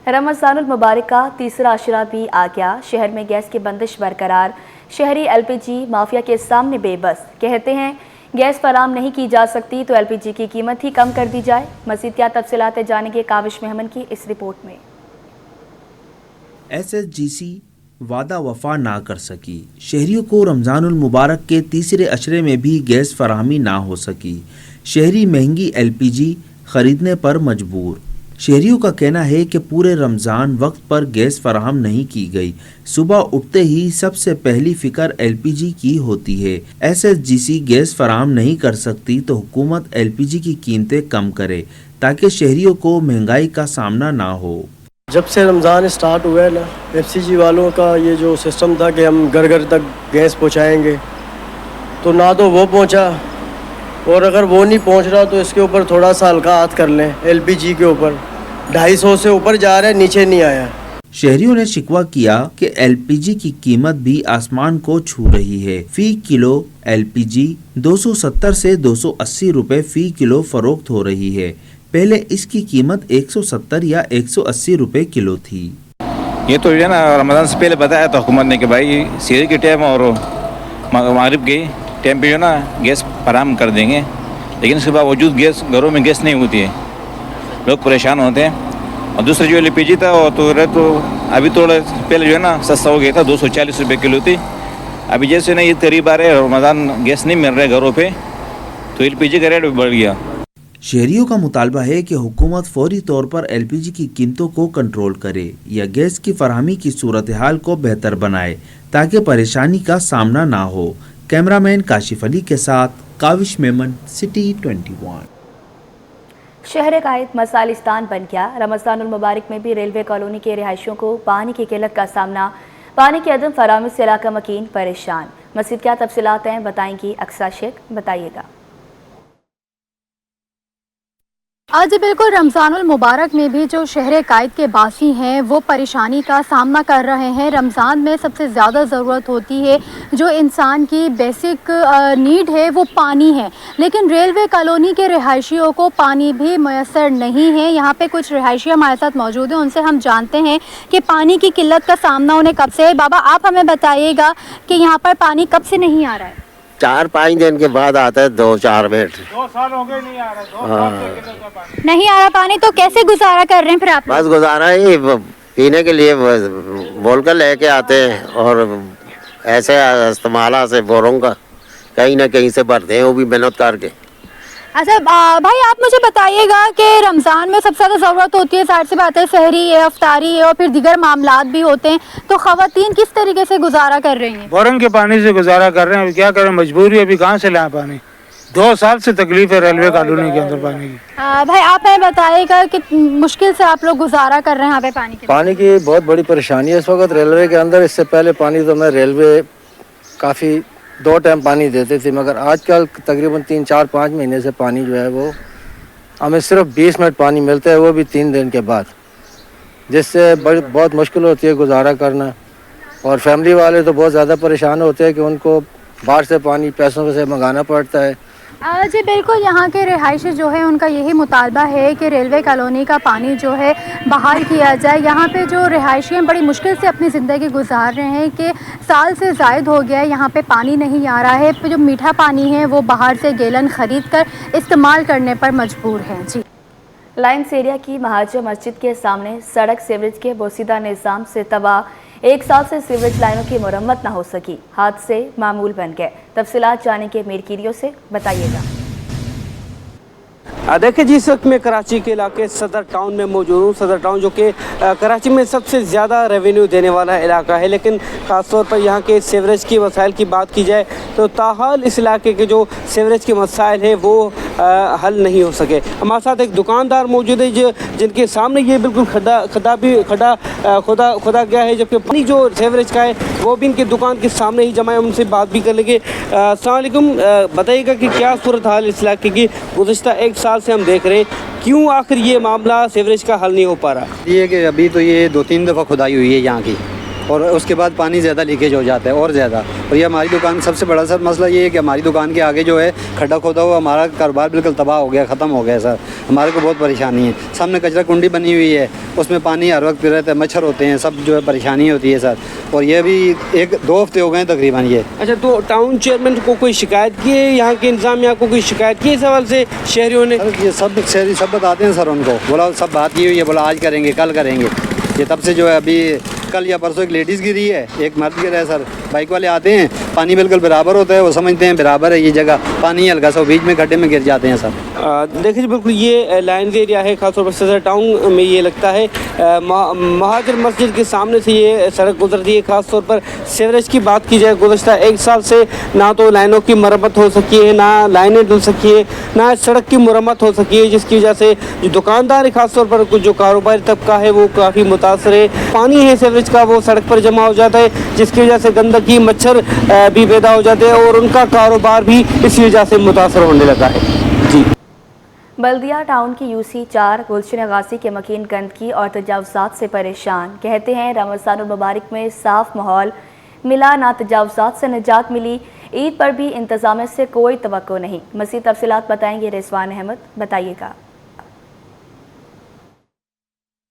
رمضان المبارک کا تیسرا عشرہ بھی آ گیا، شہر میں گیس کی بندش برقرار، شہری ایل پی جی مافیا کے سامنے بے بس، کہتے ہیں گیس فراہم نہیں کی جا سکتی تو ایل پی جی کی قیمت ہی کم کر دی جائے۔ مزید کیا تفصیلات جانیں گے کاوش محمد کی اس رپورٹ میں۔ ایس ایس جی سی وعدہ وفا نہ کر سکی، شہریوں کو رمضان المبارک کے تیسرے عشرے میں بھی گیس فراہمی نہ ہو سکی، شہری مہنگی ایل پی جی خریدنے پر مجبور۔ شہریوں کا کہنا ہے کہ پورے رمضان وقت پر گیس فراہم نہیں کی گئی، صبح اٹھتے ہی سب سے پہلی فکر ایل پی جی کی ہوتی ہے۔ ایس ایس جی سی گیس فراہم نہیں کر سکتی تو حکومت ایل پی جی کی قیمتیں کم کرے تاکہ شہریوں کو مہنگائی کا سامنا نہ ہو۔ جب سے رمضان اسٹارٹ ہوا ہے نا، ایف سی جی والوں کا یہ جو سسٹم تھا کہ ہم گھر گھر تک گیس پہنچائیں گے، تو نہ تو وہ پہنچا، اور اگر وہ نہیں پہنچ رہا تو اس کے اوپر تھوڑا سا ہلکا ہاتھ کر لیں۔ ایل پی جی کے اوپر 250 سے اوپر جا رہا ہے، نیچے نہیں آیا۔ شہریوں نے شکوہ کیا کہ ایل پی جی کی قیمت بھی آسمان کو چھو رہی ہے۔ فی کلو ایل پی جی 270 سے 280 روپے فی کلو فروخت ہو رہی ہے، پہلے اس کی قیمت 170 یا 180 روپے کلو تھی۔ یہ تو ہے نا، رمضان سے پہلے بتایا تھا حکومت نے کہ بھائی سحری کے ٹائم اور مغرب کے ٹائم پہ جو نا گیس فراہم کر دیں گے، لیکن اس کے باوجود گھروں میں گیس نہیں ہوتی ہے، لوگ پریشان ہوتے ہیں۔ اور دوسرا جو ایل پی جی تھا وہ تو ابھی تھوڑا پہلے جو ہے نا سستا ہو گیا تھا، 240 روپے کلو تھی۔ ابھی جیسے نا یہ قریب آ رہے رمضان گیس نہیں مل رہے گھروں پہ، تو ایل پی جی کا ریٹ بھی بڑھ گیا۔ شہریوں کا مطالبہ ہے کہ حکومت فوری طور پر ایل پی جی کی قیمتوں کو کنٹرول کرے یا گیس کی فراہمی کی صورتحال کو بہتر بنائے تاکہ پریشانی کا سامنا نہ ہو۔ کیمرامین کاشف علی کے ساتھ کاوش میمن، سٹی 21۔ شہر قائد مسالستان بن گیا، رمضان المبارک میں بھی ریلوے کالونی کے رہائشیوں کو پانی کی قلت کا سامنا، پانی کی عدم فراہمی سے علاقہ مکین پریشان۔ مزید کیا تفصیلات ہیں بتائیں گی اقصیٰ شیخ، بتائیے گا۔ آج بالکل رمضان المبارک میں بھی جو شہر قائد کے باسی ہیں وہ پریشانی کا سامنا کر رہے ہیں۔ رمضان میں سب سے زیادہ ضرورت ہوتی ہے، جو انسان کی بیسک نیڈ ہے وہ پانی ہے، لیکن ریلوے کالونی کے رہائشیوں کو پانی بھی میسر نہیں ہے۔ یہاں پہ کچھ رہائشی ہمارے ساتھ موجود ہیں، ان سے ہم جانتے ہیں کہ پانی کی قلت کا سامنا انہیں کب سے ہے۔ بابا آپ ہمیں بتائیے گا کہ یہاں پر پانی کب سے نہیں آ رہا ہے؟ 4-5 دن کے بعد آتا ہے، 2-4 منٹ۔ 2 سال ہو گئے نہیں آ رہا، 2 سال سے قلت کا پانی نہیں آ رہا پانی، تو کیسے گزارا کر رہے ہیں پھر آپ؟ بس گزارا ہی پینے کے لیے بول کر لے کے آتے ہیں، اور ایسے استعمالہ سے بوروں کا کہیں نہ کہیں سے بھرتے ہیں، وہ بھی محنت کر کے۔ اچھا بھائی آپ مجھے بتائیے گا کہ رمضان میں سب سے زیادہ ضرورت ہوتی ہے، ظاہر سی بات ہے، سحری ہے، افطاری ہے، اور پھر دیگر معاملات بھی ہوتے ہیں، تو خواتین کس طریقے سے گزارا کر رہی ہیں؟ بورنگ کے پانی سے گزارا کر رہے ہیں، کیا کریں، مجبوری ہے، ابھی کہاں سے لائیں پانی، 2 سال سے تکلیف ہے ریلوے کالونی کے اندر پانی کی۔ بھائی آپ ہمیں بتائیے گا کہ مشکل سے آپ لوگ گزارا کر رہے ہیں یہاں پہ پانی کی بہت بڑی پریشانی ہے اس وقت ریلوے کے اندر۔ اس سے پہلے پانی تو میں ریلوے کافی 2 ٹائم پانی دیتے تھے، مگر آج کل تقریباً 3-4-5 مہینے سے پانی جو ہے وہ ہمیں صرف 20 منٹ پانی ملتا ہے، وہ بھی 3 دن کے بعد، جس سے بہت مشکل ہوتی ہے گزارا کرنا، اور فیملی والے تو بہت زیادہ پریشان ہوتے ہیں کہ ان کو باہر سے پانی پیسوں سے منگانا پڑتا ہے۔ جی بالکل، یہاں کے رہائشی جو ہے ان کا یہی مطالبہ ہے کہ ریلوے کالونی کا پانی جو ہے بحال کیا جائے۔ یہاں پہ جو رہائشی ہیں بڑی مشکل سے اپنی زندگی گزار رہے ہیں کہ سال سے زائد ہو گیا ہے یہاں پہ پانی نہیں آ رہا ہے، جو میٹھا پانی ہے وہ باہر سے گیلن خرید کر استعمال کرنے پر مجبور ہیں۔ جی لائنس ایریا کی مہاجر مسجد کے سامنے سڑک سیوریج کے بوسیدہ نظام سے تباہ، 1 سال سے سیوریج لائنوں کی مرمت نہ ہو سکی، حادثے معمول بن گئے۔ تفصیلات جانیں گے میر کیریو سے، بتائیے گا۔ دیکھیں جی، اس وقت میں کراچی کے علاقے صدر ٹاؤن میں موجود ہوں۔ صدر ٹاؤن جو کہ کراچی میں سب سے زیادہ ریونیو دینے والا علاقہ ہے، لیکن خاص طور پر یہاں کے سیوریج کی مسائل کی بات کی جائے تو تاحال اس علاقے کے جو سیوریج کے مسائل ہیں وہ حل نہیں ہو سکے۔ ہمارے ساتھ ایک دکاندار موجود ہے جن کے سامنے یہ بالکل کھدا گیا ہے، جبکہ پانی جو سیوریج کا ہے وہ بھی ان کی دکان کے سامنے ہی جمع ہے۔ ان سے بات بھی کر لیں گے۔ السلام علیکم، بتائیے گا کہ کیا صورتحال اس علاقے کی گزشتہ 1 سال سے ہم دیکھ رہے ہیں، کیوں آخر یہ معاملہ سیوریج کا حل نہیں ہو پا رہا؟ یہ کہ ابھی تو یہ 2-3 دفعہ کھدائی ہوئی ہے یہاں کی، اور اس کے بعد پانی زیادہ لیکیج ہو جاتا ہے اور زیادہ. اور یہ ہماری دکان سب سے بڑا سر مسئلہ یہ ہے کہ ہماری دکان کے آگے جو ہے کھڈا کھودا ہوا ہمارا کاروبار بالکل تباہ ہو گیا, ختم ہو گیا سر. ہمارے کو بہت پریشانی ہے. سامنے کچرا کنڈی بنی ہوئی ہے, اس میں پانی ہر وقت رہتا ہے, مچھر ہوتے ہیں, سب جو ہے پریشانی ہوتی ہے سر. اور یہ بھی 2 ہفتے ہو گئے ہیں تقریباً. یہ اچھا, تو ٹاؤن چیئرمین کو کوئی شکایت کی ہے, یہاں کے انتظامیہ کو کوئی شکایت کی ہے اس حوالے سے شہریوں نے؟ یہ سب شہری سب بتاتے ہیں سر, ان کو بولا سب بات کی ہوئی ہے, بولا آج کریں گے کل کریں گے. یہ تب سے جو ہے ابھی کل یا پرسوں ایک لیڈیز گری ہے, ایک مرد گرا ہے سر. بائک والے آتے ہیں, پانی بالکل برابر ہوتا ہے, وہ سمجھتے ہیں برابر ہے یہ جگہ, پانی ہلکا سا بیچ میں گڈھے میں گر جاتے ہیں سر. دیکھیں جی, بالکل یہ لائنز ایریا ہے, خاص طور پر صدر ٹاؤن میں یہ لگتا ہے. مہاجر مسجد کے سامنے سے یہ سڑک گزرتی ہے. خاص طور پر سیوریج کی بات کی جائے, گزشتہ 1 سال سے نہ تو لائنوں کی مرمت ہو سکی ہے, نہ لائنیں ڈل سکی ہے, نہ سڑک کی مرمت ہو سکی ہے, جس کی وجہ سے جو دکاندار خاص طور پر کچھ جو کاروباری طبقہ ہے وہ کافی متاثر ہے. پانی ہے سیوریج کا, وہ سڑک پر جمع ہو جاتا ہے, جس کی وجہ سے گندگی, مچھر بھی پیدا ہو جاتے ہیں اور ان کا کاروبار بھی اسی وجہ سے متاثر ہونے لگا ہے. جی, بلدیہ ٹاؤن کی UC 4 گلشن غازی کے مکین گندگی اور تجاوزات سے پریشان. کہتے ہیں رمضان المبارک میں صاف ماحول ملا, نہ تجاوزات سے نجات ملی. عید پر بھی انتظامیہ سے کوئی توقع نہیں. مزید تفصیلات بتائیں گے رضوان احمد, بتائیے گا.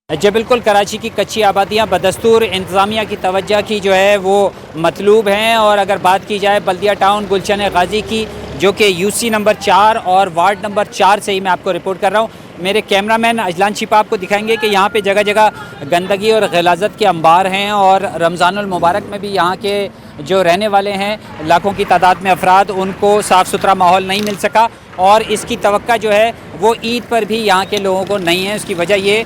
جی بالکل, کراچی کی کچی آبادیاں بدستور انتظامیہ کی توجہ کی جو ہے وہ مطلوب ہیں. اور اگر بات کی جائے بلدیہ ٹاؤن گلشن غازی کی, جو کہ UC نمبر 4 اور وارڈ نمبر 4 سے ہی میں آپ کو رپورٹ کر رہا ہوں. میرے کیمرہ مین اجلان شپا آپ کو دکھائیں گے کہ یہاں پہ جگہ جگہ گندگی اور غلاظت کے انبار ہیں. اور رمضان المبارک میں بھی یہاں کے جو رہنے والے ہیں لاکھوں کی تعداد میں افراد, ان کو صاف ستھرا ماحول نہیں مل سکا. اور اس کی توقع جو ہے وہ عید پر بھی یہاں کے لوگوں کو نہیں ہے. اس کی وجہ یہ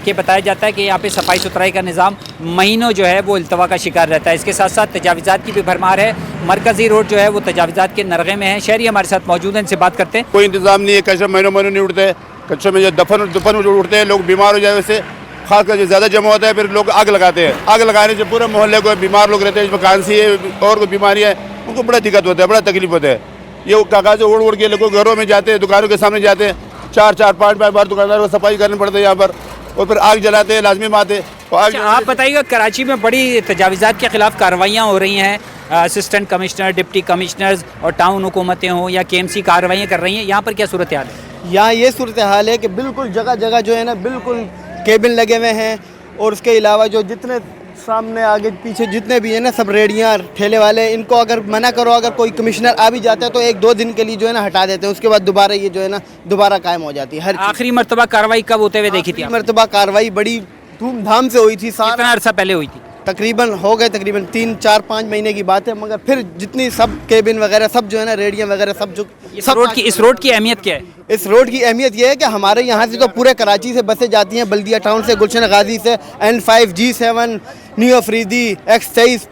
کہ بتایا جاتا ہے کہ یہاں پہ صفائی ستھرائی کا نظام مہینوں جو ہے وہ التوا کا شکار رہتا ہے. اس کے ساتھ ساتھ تجاوزات کی بھی بھرمار ہے. مرکزی روڈ جو ہے وہ تجاوزات کے نرغے میں ہے. شہری ہمارے ساتھ موجود ہیں, ان سے بات کرتے ہیں. کوئی انتظام نہیں ہے, کچرا مہینوں نہیں اٹھتے. کچرے میں جو دفن اٹھتے ہیں, لوگ بیمار ہو جائے, ویسے خاص کر جو زیادہ جمع ہوتا ہے پھر لوگ آگ لگاتے ہیں. آگ لگانے سے پورے محلے کو بیمار لوگ رہتے ہیں, جس میں کھانسی ہے اور کوئی بیماری ہے, ان کو بڑا دقت ہوتا ہے, بڑا تکلیف ہوتا ہے. یہ کاغذ اڑ کے لوگ گھروں میں جاتے ہیں, دکانوں کے سامنے جاتے ہیں, 4-5 بار دکاندار کو صفائی کرنی پڑتی ہے یہاں پر, اور پھر آگ جلاتے ہیں, لازمی آتے ہیں. آپ بتائیے گا, کراچی میں بڑی تجاوزات کے خلاف کارروائیاں ہو رہی ہیں, اسسٹنٹ کمشنر, ڈپٹی کمشنرز اور ٹاؤن حکومتیں ہوں یا KMC کارروائیاں کر رہی ہیں. یہاں پر کیا صورتحال ہے؟ یہاں یہ صورتحال ہے کہ بالکل جگہ جگہ جو ہے نا بالکل کیبن لگے ہوئے ہیں. اور اس کے علاوہ جو جتنے سامنے آگے پیچھے جتنے بھی ہیں نا سب ریڑیاں ٹھیلے والے, ان کو اگر منع کرو, اگر کوئی کمشنر آ بھی جاتا ہے تو 1-2 دن کے لیے جو ہے نا ہٹا دیتے ہیں, اس کے بعد دوبارہ یہ جو ہے نا دوبارہ قائم ہو جاتی ہے. ہر آخری مرتبہ کارروائی کب ہوتے ہوئے دیکھی تھی؟ مرتبہ کارروائی بڑی دھوم دھام سے ہوئی تھی. کتنا عرصہ پہلے ہوئی تھی؟ تقریباً 3-4-5 مہینے کی بات ہے. مگر پھر جتنی سب کیبن وغیرہ سب جو ہے نا ریڑیاں وغیرہ سب جو اس روڈ کی اہمیت کیا ہے؟ اس روڈ کی اہمیت یہ ہے کہ ہمارے یہاں سے تو پورے کراچی سے بسیں جاتی ہیں, بلدیہ ٹاؤن سے, گلشن غازی سے, N5, G7, new Afridi, X23,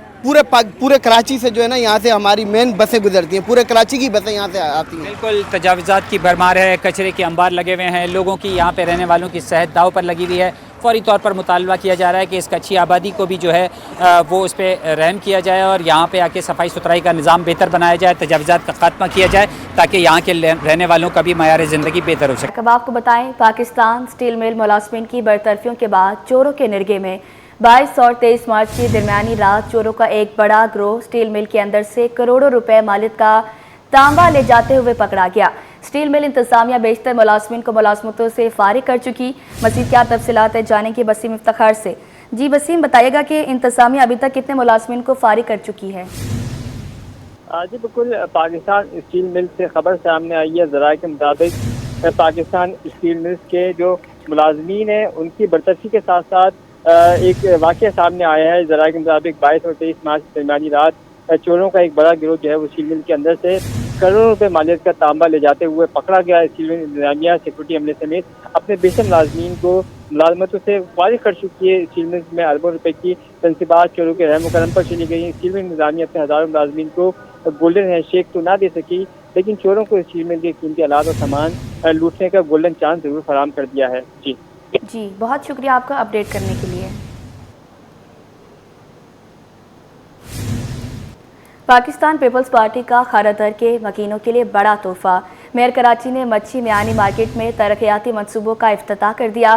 پورے کراچی سے جو ہے نا یہاں سے ہماری مین بسیں گزرتی ہیں. پورے کراچی کی بسیں یہاں سے آتی ہیں. بالکل تجاوزات کی بھرمار ہے, کچرے کے انبار لگے ہوئے ہیں, لوگوں کی یہاں پہ رہنے والوں کی صحت داؤ پر لگی ہوئی ہے. فوری طور پر مطالبہ کیا جا رہا ہے کہ اس کچی آبادی کو بھی جو ہے وہ اس پہ رحم کیا جائے اور یہاں پہ آ کے صفائی ستھرائی کا نظام بہتر بنایا جائے, تجاوزات کا خاتمہ کیا جائے تاکہ یہاں کے رہنے والوں کا بھی معیار زندگی بہتر ہو سکے. اب آپ کو بتائیں, پاکستان سٹیل مل ملازمین کی برطرفیوں کے بعد چوروں کے نرغے میں 22 اور 23 مارچ کی درمیانی رات چوروں کا ایک بڑا گروہ سٹیل مل کے اندر سے کروڑوں روپے مالیت کا تانبا لے جاتے ہوئے پکڑا گیا. سٹیل مل انتظامیہ بیشتر ملازمین کو ملازمتوں سے فارغ کر چکی. مزید کیا تفصیلات ہے جانیں گے بسیم افتخار سے. جی بسیم, بتائیے گا کہ انتظامیہ ابھی تک کتنے ملازمین کو فارغ کر چکی ہے؟ جی بالکل, پاکستان اسٹیل مل سے خبر سامنے آئی ہے. ذرائع کے مطابق پاکستان اسٹیل ملز کے جو ملازمین ہیں ان کی برطرفی کے ساتھ ساتھ ایک واقعہ سامنے آیا ہے. ذرائع کے مطابق 22 اور 23 مارچ کی درمیانی رات چوروں کا ایک بڑا گروہ جو ہے وہ اسٹیل مل کے اندر سے کروڑوں روپے مالیت کا تانبا لے جاتے ہوئے پکڑا گیا. اسٹیل مل انتظامیہ سیکورٹی عملے سمیت اپنے بیشتر ملازمین کو ملازمتوں سے فارغ کر چکی ہے. اسٹیل مل میں اربوں روپے کی تنصیبات چوروں کے رحم و کرم پر چلی گئی. اسٹیل مل انتظامیہ اپنے ہزاروں ملازمین کو گولڈن ہینڈ شیک تو نہ دے سکی, لیکن چوروں کو اسٹیل مل کے قیمتی آلات اور سامان لوٹنے کا گولڈن چانس ضرور فراہم کر دیا ہے. جی بہت شکریہ آپ کا اپڈیٹ کرنے کے لیے. پاکستان پیپلز پارٹی کا خیراتر کے مکینوں کے لیے بڑا تحفہ. میئر کراچی نے مچھی میانی مارکیٹ میں ترقیاتی منصوبوں کا افتتاح کر دیا.